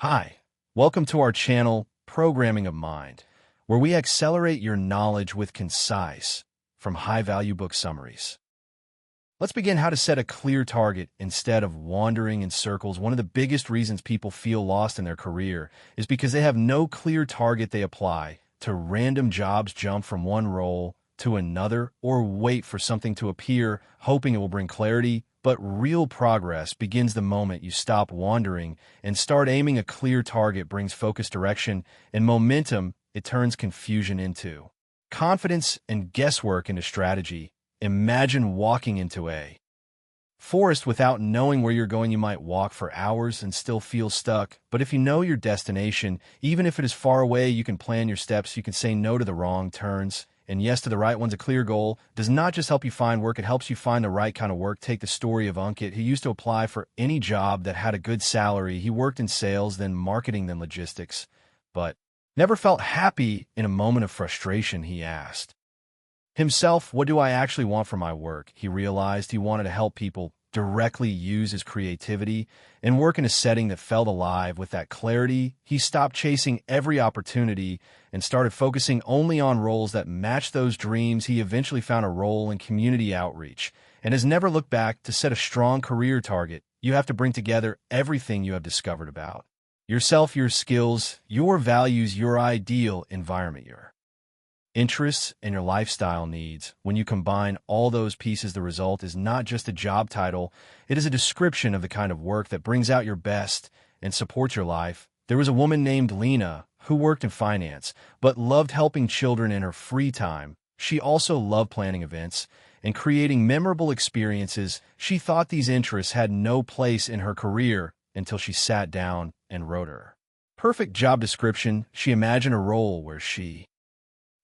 Hi, welcome to our channel, Programming of Mind, where we accelerate your knowledge with concise, from high-value book summaries. Let's begin how to set a clear target instead of wandering in circles. One of the biggest reasons people feel lost in their career is because they have no clear target. They apply to random jobs, jump from one role to another, or wait for something to appear, hoping it will bring clarity. But real progress begins the moment you stop wandering and start aiming. A clear target brings focused direction and momentum. It turns confusion into confidence and guesswork into strategy. Imagine walking into a forest without knowing where you're going. You might walk for hours and still feel stuck. But if you know your destination, even if it is far away, you can plan your steps. You can say no to the wrong turns and yes to the right ones. A clear goal does not just help you find work, it helps you find the right kind of work. Take the story of Ankit. He used to apply for any job that had a good salary. He worked in sales, then marketing, then logistics, but never felt happy. In a moment of frustration, he asked himself, what do I actually want from my work? He realized he wanted to help people directly, use his creativity, and work in a setting that felt alive. With that clarity, he stopped chasing every opportunity and started focusing only on roles that matched those dreams. He eventually found a role in community outreach and has never looked back. To set a strong career target, you have to bring together everything you have discovered about yourself, your skills, your values, your ideal environment, your interests, and your lifestyle needs. When you combine all those pieces, the result is not just a job title, it is a description of the kind of work that brings out your best and supports your life. There was a woman named Lena who worked in finance, but loved helping children in her free time. She also loved planning events and creating memorable experiences. She thought these interests had no place in her career until she sat down and wrote her perfect job description. She imagined a role where she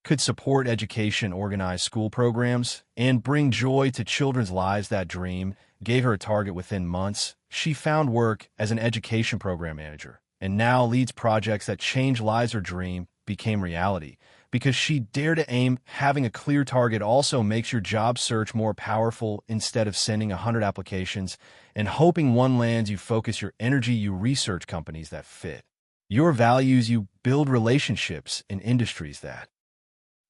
could support education, organize school programs, and bring joy to children's lives. That dream gave her a target. Within months, she found work as an education program manager and now leads projects that change lives. Her dream became reality because she dared to aim. Having a clear target also makes your job search more powerful. Instead of sending 100 applications and hoping one lands, you focus your energy. You research companies that fit your values. You build relationships in industries that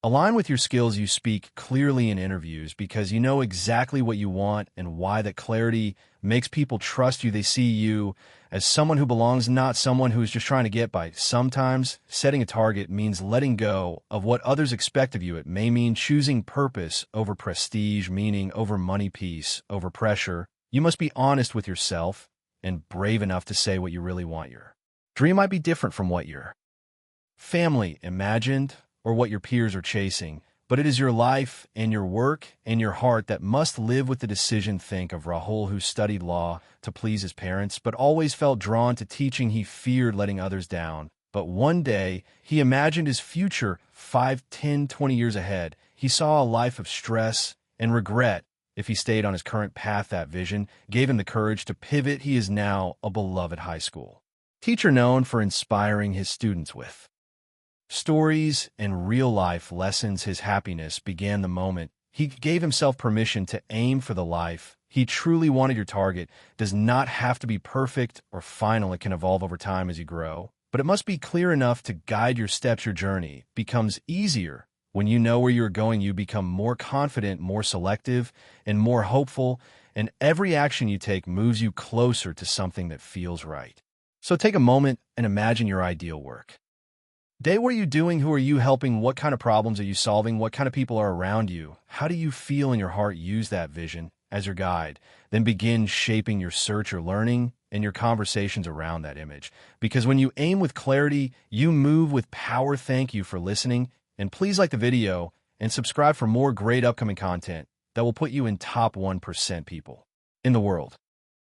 align with your skills. You speak clearly in interviews because you know exactly what you want and why. That clarity makes people trust you. They see you as someone who belongs, not someone who is just trying to get by. Sometimes setting a target means letting go of what others expect of you. It may mean choosing purpose over prestige, meaning over money, peace over pressure. You must be honest with yourself and brave enough to say what you really want. Your dream might be different from what your family imagined or what your peers are chasing, but it is your life and your work and your heart that must live with the decision. Think of Rahul, who studied law to please his parents, but always felt drawn to teaching. He feared letting others down. But one day, he imagined his future 5, 10, 20 years ahead. He saw a life of stress and regret if he stayed on his current path. That vision gave him the courage to pivot. He is now a beloved high school teacher known for inspiring his students with stories and real-life lessons. His happiness began the moment he gave himself permission to aim for the life he truly wanted. Your target does not have to be perfect or final. It can evolve over time as you grow, but it must be clear enough to guide your steps. Your journey becomes easier when you know where you're going. You become more confident, more selective, and more hopeful, and every action you take moves you closer to something that feels right. So take a moment and imagine your ideal work day. What are you doing? Who are you helping? What kind of problems are you solving? What kind of people are around you? How do you feel in your heart? Use that vision as your guide. Then begin shaping your search, your learning, and your conversations around that image. Because when you aim with clarity, you move with power. Thank you for listening, and please like the video and subscribe for more great upcoming content that will put you in top 1% people in the world.